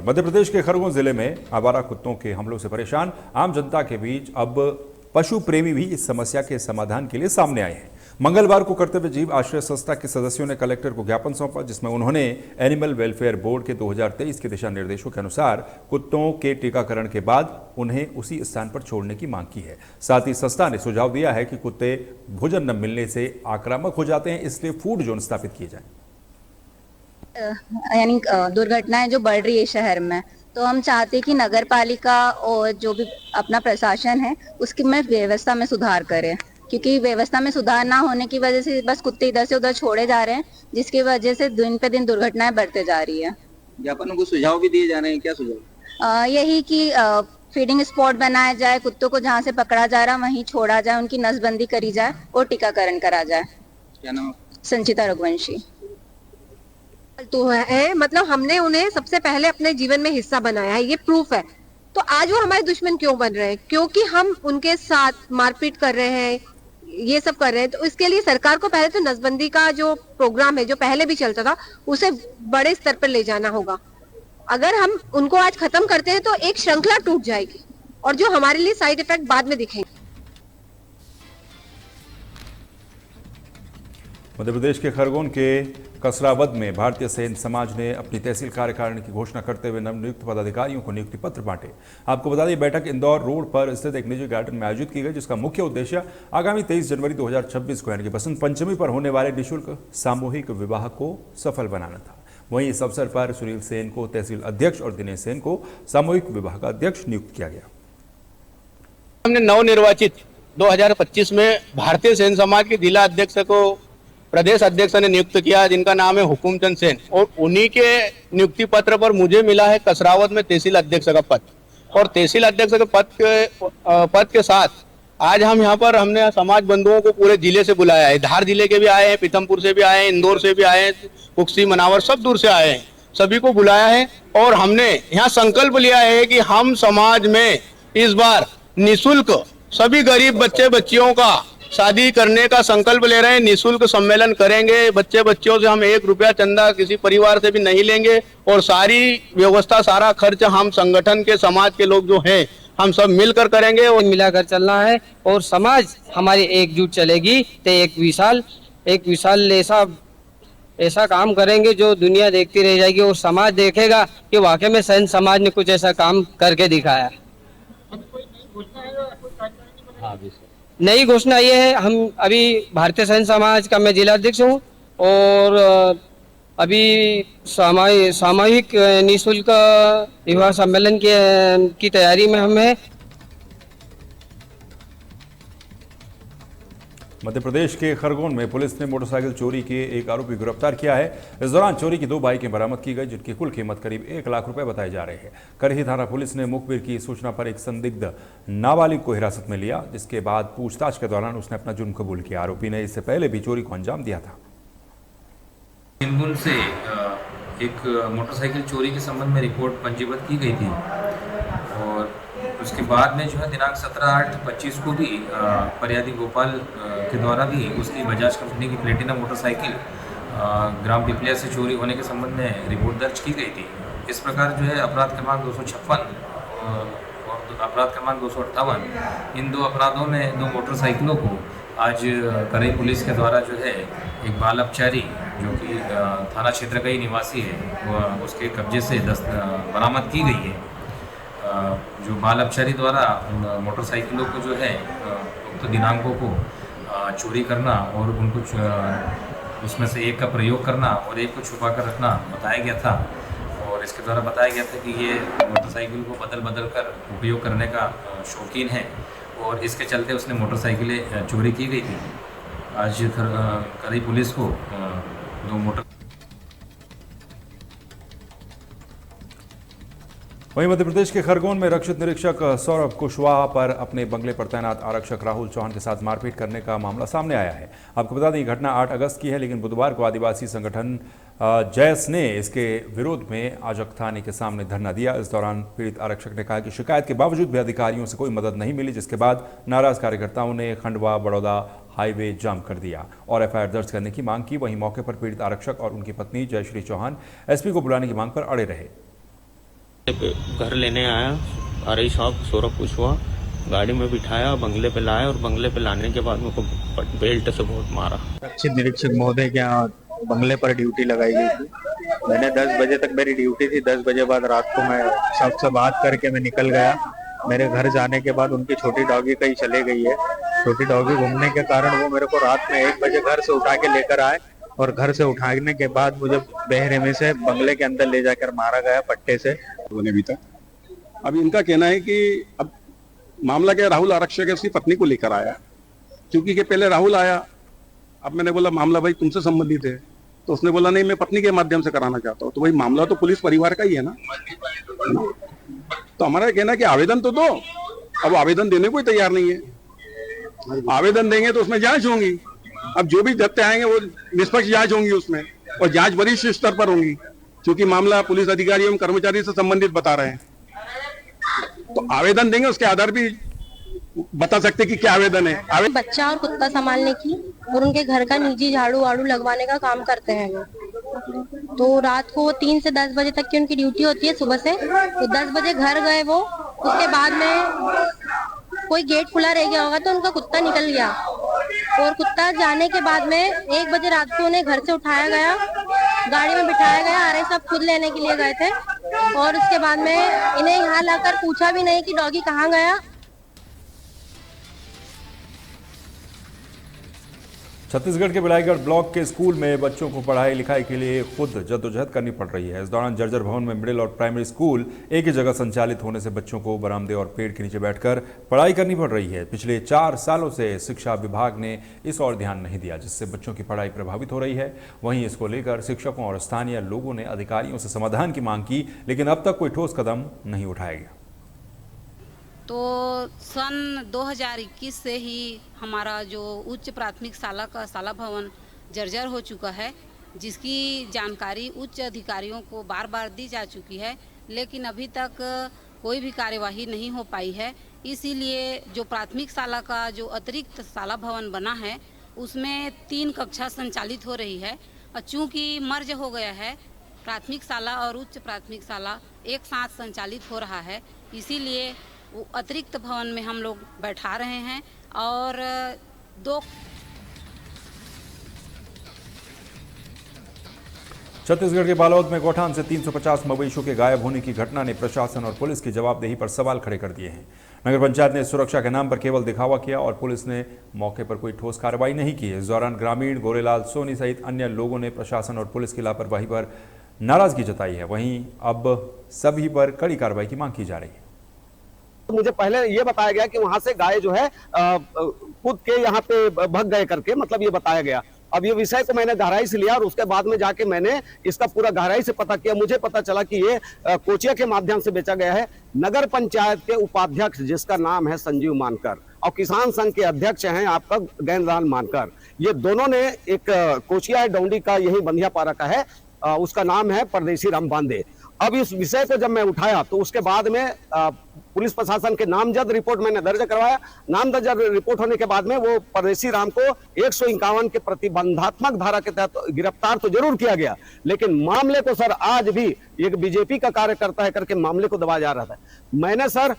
मध्य प्रदेश के खरगोन जिले में आवारा कुत्तों के हमलों से परेशान आम जनता के बीच अब पशु प्रेमी भी इस समस्या के समाधान के लिए सामने आए हैं। मंगलवार को कर्तव्य जीव आश्रय संस्था के सदस्यों ने कलेक्टर को ज्ञापन सौंपा, जिसमें उन्होंने एनिमल वेलफेयर बोर्ड के 2023 के दिशा निर्देशों के अनुसार कुत्तों के टीकाकरण के बाद उन्हें उसी स्थान पर छोड़ने की मांग की है। साथ ही संस्था ने सुझाव दिया है कि कुत्ते भोजन न मिलने से आक्रामक हो जाते हैं, इसलिए फूड जोन स्थापित किए जाए। यानी दुर्घटनाएं जो बढ़ रही है शहर में, तो हम चाहते हैं कि नगर पालिका और जो भी अपना प्रशासन है उसकी में व्यवस्था में सुधार करे, क्योंकि व्यवस्था में सुधार ना होने की वजह से बस कुत्ते इधर से उधर छोड़े जा रहे हैं, जिसकी वजह से दिन पे दिन दुर्घटनाएं बढ़ते जा रही है। ज्ञापनों को सुझाव भी दिए जा रहे हैं, क्या सुझाव? यही कि फीडिंग स्पॉट बनाया जाए, कुत्तों को जहाँ से पकड़ा जा रहा वहीं छोड़ा जाए, उनकी नसबंदी करी जाए और टीकाकरण करा जाए। क्या नाम? संचिता रघुवंशी। तो है मतलब हमने उन्हें सबसे पहले अपने जीवन में हिस्सा बनाया है, ये प्रूफ है। तो आज वो हमारे दुश्मन क्यों बन रहे हैं? क्योंकि हम उनके साथ मारपीट कर रहे हैं, ये सब कर रहे हैं। तो इसके लिए सरकार को पहले तो नसबंदी का जो प्रोग्राम है, जो पहले भी चलता था, उसे बड़े स्तर पर ले जाना होगा। अगर हम उनको आज खत्म करते हैं तो एक श्रृंखला टूट जाएगी और जो हमारे लिए साइड इफेक्ट बाद में दिखेंगे। मध्य प्रदेश के खरगोन के कसरावद में भारतीय सैन्य समाज ने अपनी तहसील कार्यकारिणी की घोषणा करते हुए नवनियुक्त पदाधिकारियों को नियुक्ति पत्र बांटे। आपको बता दें, बैठक इंदौर रोड पर स्थित एक निजी गार्डन में आयोजित की गई, जिसका मुख्य उद्देश्य आगामी 23 जनवरी 2026 को यानी कि बसंत पंचमी पर होने वाले निःशुल्क सामूहिक विवाह को सफल बनाना था। वहीं इस अवसर पर सुनील सेन को तहसील अध्यक्ष और दिनेश सेन को सामूहिक विवाह का अध्यक्ष नियुक्त किया गया। हमने नवनिर्वाचित 2025 में भारतीय सैन्य समाज के जिला अध्यक्ष को प्रदेश अध्यक्ष ने नियुक्त किया, जिनका नाम है हुकुमचंद सेन, और उन्हीं के नियुक्ति पत्र पर मुझे मिला है कसरावद में तहसील अध्यक्ष का पद। और तहसील अध्यक्ष के पद के साथ आज हम यहाँ पर हमने समाज बंधुओं को पूरे जिले से बुलाया है। धार जिले के भी आए हैं, पीथमपुर से भी आए हैं, इंदौर से भी आए हैं, कुक्सी, मनावर, सब दूर से आए हैं। सभी को बुलाया है और हमने यहाँ संकल्प लिया है कि हम समाज में इस बार निःशुल्क सभी गरीब बच्चे बच्चियों का शादी करने का संकल्प ले रहे हैं। निःशुल्क सम्मेलन करेंगे, बच्चे बच्चियों से हम 1 रुपया चंदा किसी परिवार से भी नहीं लेंगे और सारी व्यवस्था, सारा खर्च हम संगठन के, समाज के लोग जो हैं, हम सब मिलकर करेंगे और मिलाकर चलना है। और समाज हमारी एकजुट चलेगी तो एक विशाल ऐसा काम करेंगे जो दुनिया देखती रह जाएगी और समाज देखेगा कि वाकई में सैन्य समाज ने कुछ ऐसा काम करके दिखाया। नई घोषणा ये है, हम अभी भारतीय सैन्य समाज का मैं जिला अध्यक्ष हूँ और अभी सामूहिक निःशुल्क विवाह सम्मेलन की तैयारी में हम हैं। मध्य प्रदेश के खरगोन में पुलिस ने मोटरसाइकिल चोरी के एक आरोपी गिरफ्तार किया है। इस दौरान चोरी की 2 बाइकें बरामद की गई, जिनकी कुल कीमत करीब 1 लाख रुपए बताए जा रहे हैं। करही थाना पुलिस ने मुखबिर की सूचना पर एक संदिग्ध नाबालिग को हिरासत में लिया, जिसके बाद पूछताछ के दौरान उसने अपना जुर्म कबूल किया। आरोपी ने इससे पहले भी चोरी को अंजाम दिया था। हिंगुन से एक मोटरसाइकिल चोरी के संबंध में रिपोर्ट पंजीबद्ध की गई थी और उसके बाद में जो है दिनांक 17/8/25 को भी फरियादी गोपाल के द्वारा भी उसकी बजाज कंपनी की प्लेटिना मोटरसाइकिल ग्राम पिपलिया से चोरी होने के संबंध में रिपोर्ट दर्ज की गई थी। इस प्रकार जो है अपराध क्रमांक 256 और अपराध क्रमांक 258, इन 2 अपराधों में 2 मोटरसाइकिलों को आज करई पुलिस के द्वारा जो है एक बाल अपचारी जो कि थाना क्षेत्र का ही निवासी है, वो उसके कब्जे से बरामद की गई है। जो बाल अपचारी द्वारा मोटरसाइकिलों को जो है उक्त दिनांकों को चोरी करना और उनको उसमें से एक का प्रयोग करना और एक को छुपा कर रखना बताया गया था। और इसके द्वारा बताया गया था कि ये मोटरसाइकिल को बदल कर उपयोग करने का शौकीन है और इसके चलते उसने मोटरसाइकिलें चोरी की गई थी। आज करई पुलिस को 2 मोटर। वहीं मध्य प्रदेश के खरगोन में रक्षित निरीक्षक सौरभ कुशवाहा पर अपने बंगले पर तैनात आरक्षक राहुल चौहान के साथ मारपीट करने का मामला सामने आया है। आपको बता दें, घटना 8 अगस्त की है, लेकिन बुधवार को आदिवासी संगठन जैस ने इसके विरोध में आजक थाने के सामने धरना दिया। इस दौरान पीड़ित आरक्षक ने कहा कि शिकायत के बावजूद भी अधिकारियों से कोई मदद नहीं मिली, जिसके बाद नाराज कार्यकर्ताओं ने खंडवा बड़ौदा हाईवे जाम कर दिया और एफआईआर दर्ज करने की मांग की। वहीं मौके पर पीड़ित आरक्षक और उनकी पत्नी जयश्री चौहान एसपी को बुलाने की मांग पर अड़े रहे। घर लेने आया, RI साहब सौरभ कुशवाहा, गाड़ी में बिठाया, बंगले पे लाया और बंगले पे लाने के बाद मेरे को बेल्ट से बहुत मारा। रक्षित निरीक्षक महोदय के यहाँ बंगले पर ड्यूटी लगाई गई थी। मैंने 10 बजे तक मेरी ड्यूटी थी। 10 बजे बाद रात को मैं सबसे बात करके मैं निकल गया। मेरे घर जाने के बाद उनकी छोटी डॉगी कहीं चले गई है। छोटी डॉगी घूमने के कारण वो मेरे को रात में 1 बजे घर से उठा के लेकर आए और घर से उठाने के बाद मुझे बेरहमी से बंगले के अंदर ले जाकर मारा गया पट्टे से। अभी तक अब इनका कहना है कि अब मामला क्या, राहुल आरक्षक है, उसकी पत्नी को लेकर आया, क्योंकि कि पहले राहुल आया। अब मैंने बोला मामला भाई तुमसे संबंधित है, तो उसने बोला नहीं मैं पत्नी के माध्यम से कराना चाहता हूँ। तो भाई मामला तो पुलिस परिवार का ही है ना। तो हमारा कहना है कि आवेदन तो दो। अब आवेदन देने को ही तैयार नहीं है। आवेदन देंगे तो उसमें जांच होंगी। अब जो भी तथ्य आएंगे वो निष्पक्ष जांच होंगी उसमें, और जांच वरिष्ठ स्तर पर होंगी, क्योंकि मामला पुलिस अधिकारी एवं कर्मचारी से संबंधित बता रहे हैं। तो आवेदन देंगे, उसके आधार भी बता सकते कि क्या आवेदन है। बच्चा और कुत्ता संभालने की और उनके घर का निजी झाड़ू वाड़ू लगवाने का काम करते हैं वो। तो रात को 3 से 10 बजे तक की उनकी ड्यूटी होती है सुबह से। तो 10 बजे घर गए वो, उसके बाद में कोई गेट खुला रह गया होगा तो उनका कुत्ता निकल गया, और कुत्ता जाने के बाद में 1 बजे रात को उन्हें घर से उठाया गया, गाड़ी में बिठाया गया। RI साहब खुद लेने के लिए गए थे, और उसके बाद में इन्हें यहाँ लाकर पूछा भी नहीं कि डॉगी कहाँ गया। छत्तीसगढ़ के बिलाईगढ़ ब्लॉक के स्कूल में बच्चों को पढ़ाई लिखाई के लिए खुद जद्दोजहद करनी पड़ रही है। इस दौरान जर्जर भवन में मिडिल और प्राइमरी स्कूल एक ही जगह संचालित होने से बच्चों को बरामदे और पेड़ के नीचे बैठकर पढ़ाई करनी पड़ रही है। पिछले 4 सालों से शिक्षा विभाग ने इस ओर ध्यान नहीं दिया, जिससे बच्चों की पढ़ाई प्रभावित हो रही है। वहीं इसको लेकर शिक्षकों और स्थानीय लोगों ने अधिकारियों से समाधान की मांग की, लेकिन अब तक कोई ठोस कदम नहीं उठाया गया। तो सन 2021 से ही हमारा जो उच्च प्राथमिक शाला का शाला भवन जर्जर हो चुका है, जिसकी जानकारी उच्च अधिकारियों को बार बार दी जा चुकी है, लेकिन अभी तक कोई भी कार्यवाही नहीं हो पाई है। इसीलिए जो प्राथमिक शाला का जो अतिरिक्त शाला भवन बना है उसमें 3 कक्षा संचालित हो रही है। और चूँकि मर्ज हो गया है, प्राथमिक शाला और उच्च प्राथमिक शाला एक साथ संचालित हो रहा है, इसीलिए वो अतिरिक्त भवन में हम लोग बैठा रहे हैं। और 2 छत्तीसगढ़ के बालोद में गौठान से 350 मवेशियों के गायब होने की घटना ने प्रशासन और पुलिस की जवाबदेही पर सवाल खड़े कर दिए हैं। नगर पंचायत ने सुरक्षा के नाम पर केवल दिखावा किया और पुलिस ने मौके पर कोई ठोस कार्रवाई नहीं की। इस दौरान ग्रामीण गोरेलाल सोनी सहित अन्य लोगों ने प्रशासन और पुलिस की लापरवाही पर नाराजगी जताई है। वहीं अब सभी पर कड़ी कार्रवाई की मांग की जा रही है। मुझे पहले ये बताया गया कि वहां से गाय जो है कूद के यहाँ पे भग गए करके, मतलब ये बताया गया। अब ये विषय को मैंने गहराई से लिया और उसके बाद में जाके मैंने इसका पूरा गहराई से पता किया। मुझे पता चला कि ये कोचिया के माध्यम से बेचा गया है। नगर पंचायत के उपाध्यक्ष जिसका नाम है संजीव मानकर और किसान संघ के अध्यक्ष हैं आपका गैंदलाल मानकर, ये दोनों ने एक कोचिया डोंडी का यही बंधिया पारा का है, उसका नाम है परदेसी राम बांदे। अब इस विषय को जब मैं उठाया तो उसके बाद में पुलिस प्रशासन के नामजद रिपोर्ट मैंने दर्ज करवाया। नामजद रिपोर्ट होने के बाद में वो परदेसी राम को 151 के प्रतिबंधात्मक धारा के तहत गिरफ्तार तो जरूर किया गया, लेकिन मामले को सर आज भी एक बीजेपी का कार्यकर्ता है करके मामले को दबाया जा रहा था। मैंने सर